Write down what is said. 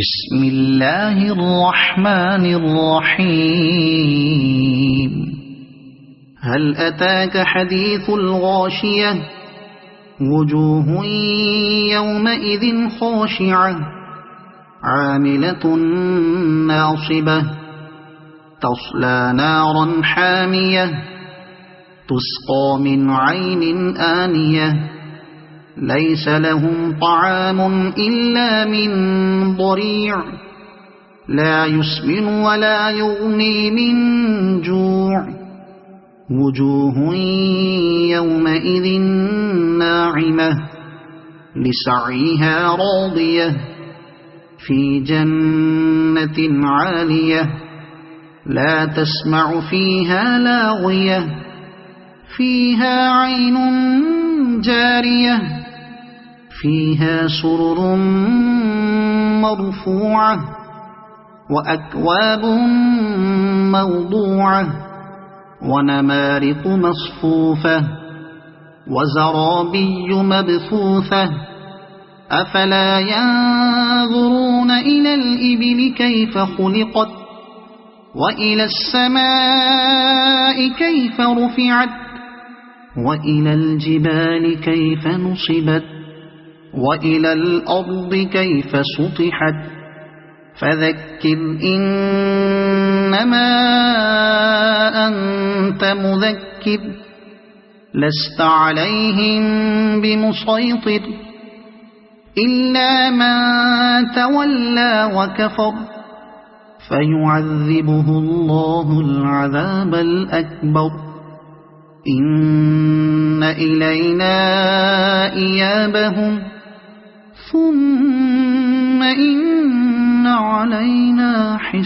بسم اللہ الرحمن الرحیم هل اتاك حدیث الغاشیہ وجوہ یومئذ خاشعہ عاملة ناصبہ تصلی نارا حامیہ تسقى من عین آنیہ ليس لهم طعام إلا من ضريع لا يسمن ولا يغني من جوع وجوه يومئذ ناعمة لسعيها راضية في جنة عالية لا تسمع فيها لاغية فيها عين جارية فيها سرر مرفوعة وأكواب موضوعة ونمارق مصفوفة وزرابي مبثوثة أفلا ينظرون إلى الإبل كيف خلقت وإلى السماء كيف رفعت وإلى الجبال كيف نصبت وإلى الأرض كيف سطحت فذكر إنما أنت مذكر لست عليهم بمسيطر إلا من تولى وكفر فيعذبه الله العذاب الأكبر إن إلينا إيابهم ثم إن علينا حسابهم